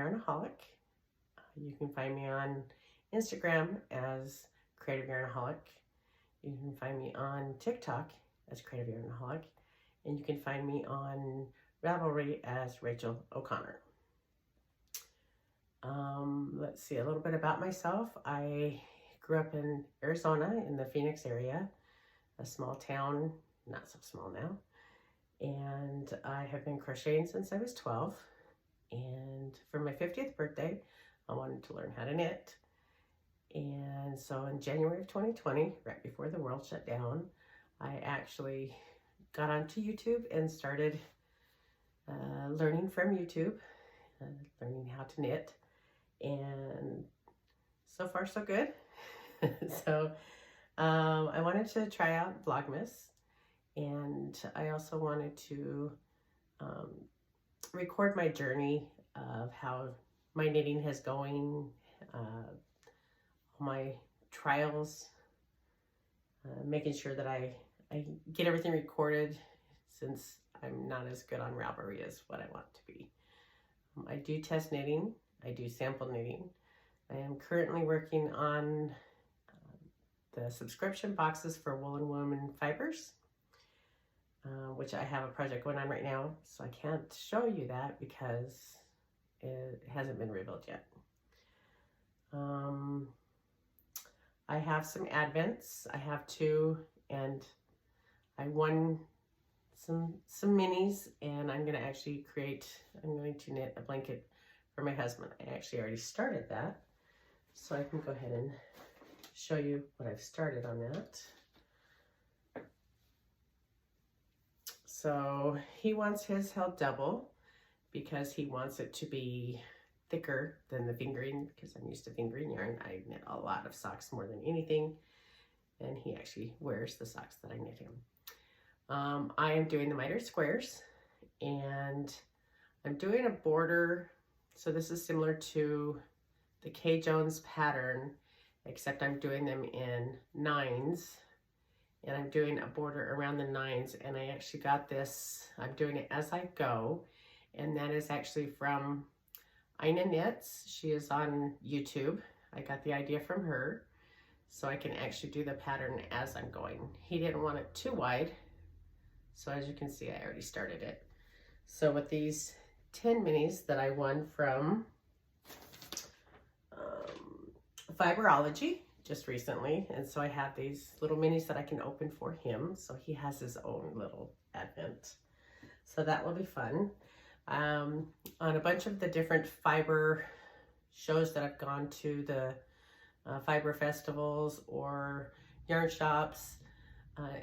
Yarnaholic. You can find me on Instagram as Creative Yarnaholic. You can find me on TikTok as Creative Yarnaholic. And you can find me on Ravelry as RachaelOConnor. Let's see, a little bit about myself. I grew up in Arizona in the Phoenix area, a small town, not so small now. And I have been crocheting since I was 12. And for my 50th birthday, I wanted to learn how to knit. And so in January of 2020, right before the world shut down, I actually got onto YouTube and started learning from YouTube, learning how to knit. And so far so good. So I wanted to try out Vlogmas, and I also wanted to record my journey of how my knitting is going, my trials, making sure that I get everything recorded, since I'm not as good on Ravelry as what I want to be. I do test knitting. I do sample knitting. I am currently working on the subscription boxes for Woolen Women fibers, which I have a project going on right now, so I can't show you that because it hasn't been revealed yet. I have some advents. I have 2, and I won some minis, and I'm going to knit a blanket for my husband. I actually already started that, so I can go ahead and show you what I've started on that. So he wants his held double because he wants it to be thicker than the fingering, because I'm used to fingering yarn. I knit a lot of socks more than anything, and he actually wears the socks that I knit him. I am doing the mitered squares, and I'm doing a border. So this is similar to the K. Jones pattern, except I'm doing them in 9s, and I'm doing a border around the 9s, and I actually got this, I'm doing it as I go, and that is actually from Ina Knits. She is on YouTube. I got the idea from her, so I can actually do the pattern as I'm going. He didn't want it too wide, so as you can see, I already started it. So with these 10 minis that I won from Fiberology just recently, and so I have these little minis that I can open for him, so he has his own little advent. So that will be fun. On a bunch of the different fiber shows that I've gone to, the fiber festivals or yarn shops,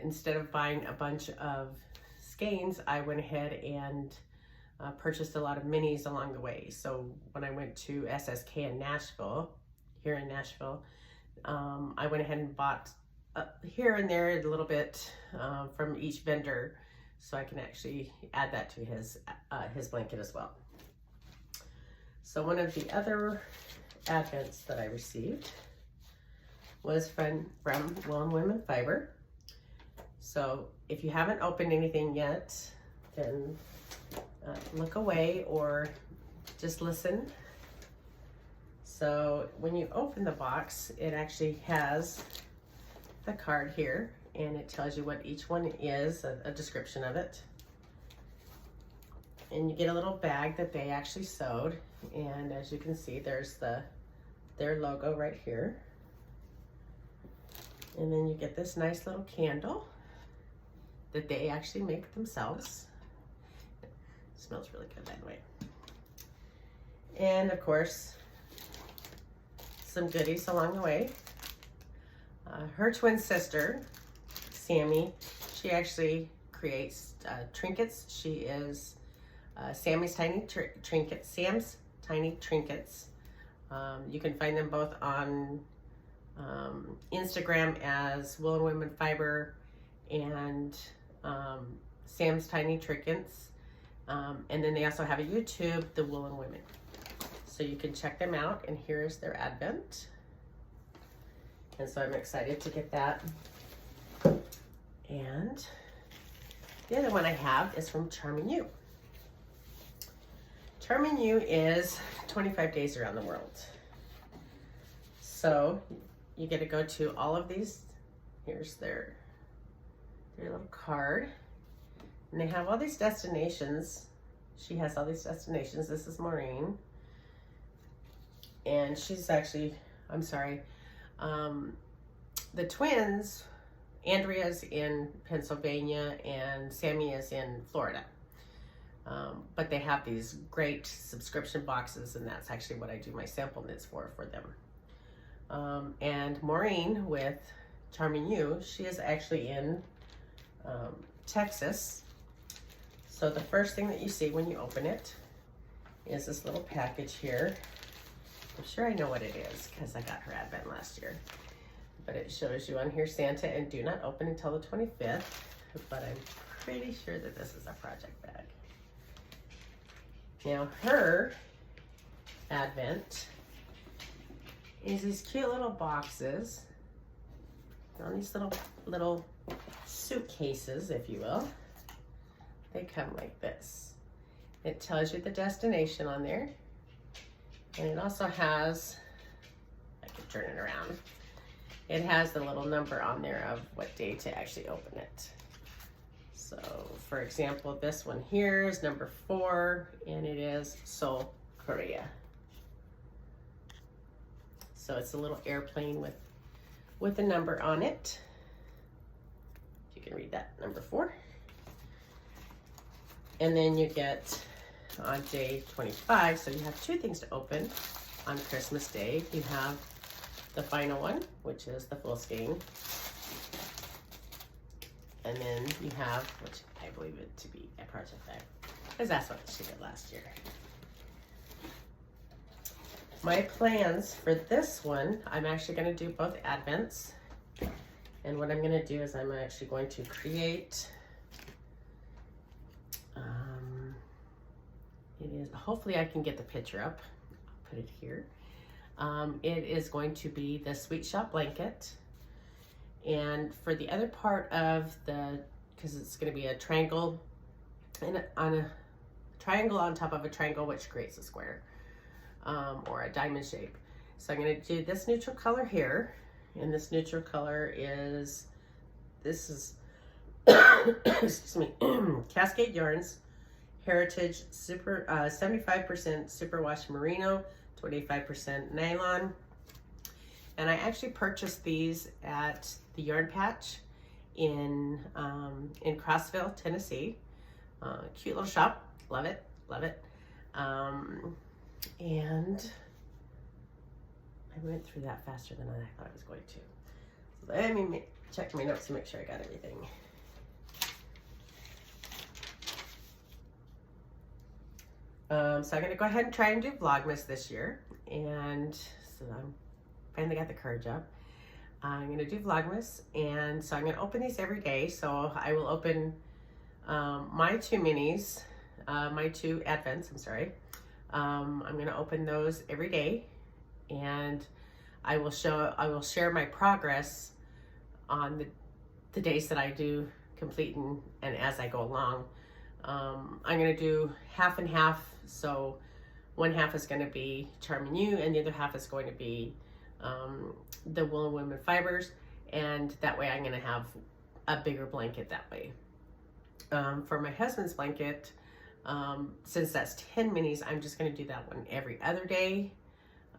instead of buying a bunch of skeins, I went ahead and purchased a lot of minis along the way. So when I went to SSK in Nashville, here in Nashville, I went ahead and bought here and there a little bit from each vendor, so I can actually add that to his blanket as well. So one of the other advents that I received was from Woolen Women Fiber. So if you haven't opened anything yet, then look away or just listen. So when you open the box, it actually has the card here, and it tells you what each one is, a description of it. And you get a little bag that they actually sewed, and as you can see, there's their logo right here. And then you get this nice little candle that they actually make themselves. It smells really good, by the way. And of course, some goodies along the way. Her twin sister, Sami, she actually creates trinkets. She is Sam's Tiny Trinkets. You can find them both on Instagram as Woolen Women Fiber and Sam's Tiny Trinkets. And then they also have a YouTube, The Woolen Women. So you can check them out, and here's their advent. And so I'm excited to get that. And the other one I have is from Charming You. Charming You is 25 days around the world. So you get to go to all of these. Here's their little card. And they have all these destinations. She has all these destinations. This is Maureen. And she's actually, I'm sorry, the twins, Andrea's in Pennsylvania and Sami is in Florida. But they have these great subscription boxes, and that's actually what I do my sample knits for them. And Maureen with Charming You, she is actually in Texas. So the first thing that you see when you open it is this little package here. I'm sure I know what it is because I got her advent last year. But it shows you on here Santa and do not open until the 25th. But I'm pretty sure that this is a project bag. Now her advent is these cute little boxes. On these little suitcases, if you will. They come like this. It tells you the destination on there. And it also has, I can turn it around. It has the little number on there of what day to actually open it. So for example, this one here is number 4 and it is Seoul, Korea. So it's a little airplane with a number on it. You can read that, number 4. And then you get on day 25, so you have 2 things to open on Christmas Day. You have the final one, which is the full skein. And then you have, which I believe it to be a project bag, because that's what she did last year. My plans for this one, I'm actually going to do both advents. And what I'm going to do is I'm actually going to create, it is, hopefully I can get the picture up. I'll put it here. It is going to be the Sweet Shop blanket. And for the other part of the, because it's going to be a triangle, and on a triangle on top of a triangle, which creates a square, or a diamond shape. So I'm going to do this neutral color here, and this neutral color is, this is, excuse me, Cascade Yarns Heritage Super 75% Superwash Merino, 25% nylon. And I actually purchased these at the Yarn Patch in Crossville, Tennessee. Cute little shop. Love it. Love it. And I went through that faster than I thought I was going to. So let me check my notes to make sure I got everything. So I'm going to go ahead and try and do Vlogmas this year. And so I'm finally got the courage up. I'm going to do Vlogmas. And so I'm going to open these every day. So I will open my 2 minis, my 2 advents, I'm sorry. I'm going to open those every day. And I will share my progress on the days that I do complete and as I go along. I'm going to do half and half. So one half is going to be Charming You and the other half is going to be the Woolen Women fibers. And that way I'm going to have a bigger blanket that way. For my husband's blanket, since that's 10 minis, I'm just going to do that one every other day.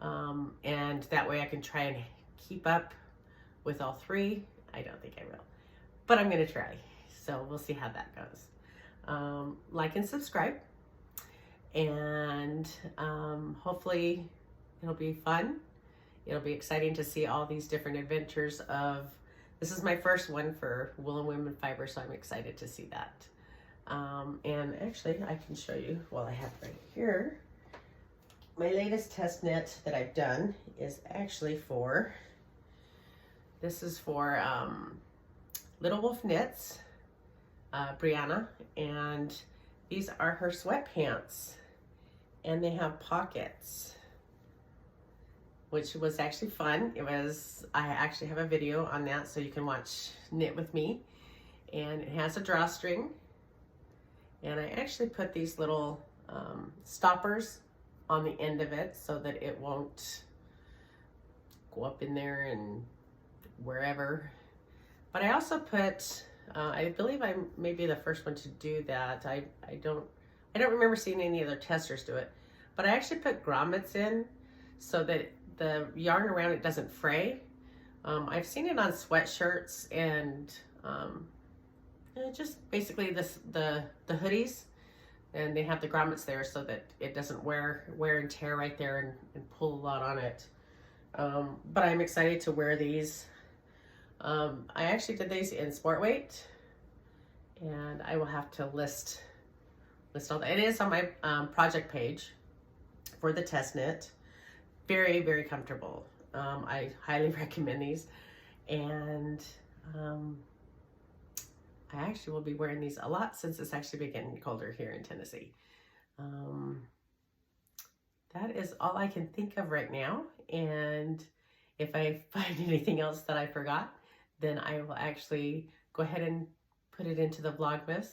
And that way I can try and keep up with all 3. I don't think I will, but I'm going to try. So we'll see how that goes. Like and subscribe, and hopefully it'll be fun. It'll be exciting to see all these different adventures of, this is my first one for Woolen Women Fiber, so I'm excited to see that. And actually I can show you while I have it right here. My latest test knit that I've done is actually for, this is for Little Wolf Knits, Brianna, and these are her sweatpants, and they have pockets, which was actually fun. I actually have a video on that, so you can watch Knit with me, and it has a drawstring, and I actually put these little stoppers on the end of it so that it won't go up in there and wherever. But I also put, I believe I may be the first one to do that. I don't remember seeing any other testers do it, but I actually put grommets in so that the yarn around it doesn't fray. I've seen it on sweatshirts and just basically the hoodies, and they have the grommets there so that it doesn't wear and tear right there and pull a lot on it. But I'm excited to wear these. I actually did these in sport weight, and I will have to list all that. It is on my project page for the test knit. Very, very comfortable. I highly recommend these, and I actually will be wearing these a lot since it's actually been getting colder here in Tennessee. That is all I can think of right now, and if I find anything else that I forgot, then I will actually go ahead and put it into the Vlogmas.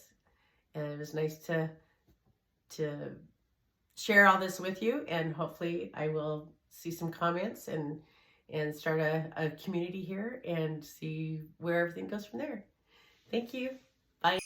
And it was nice to share all this with you, and hopefully I will see some comments and start a community here and see where everything goes from there. Thank you. Bye.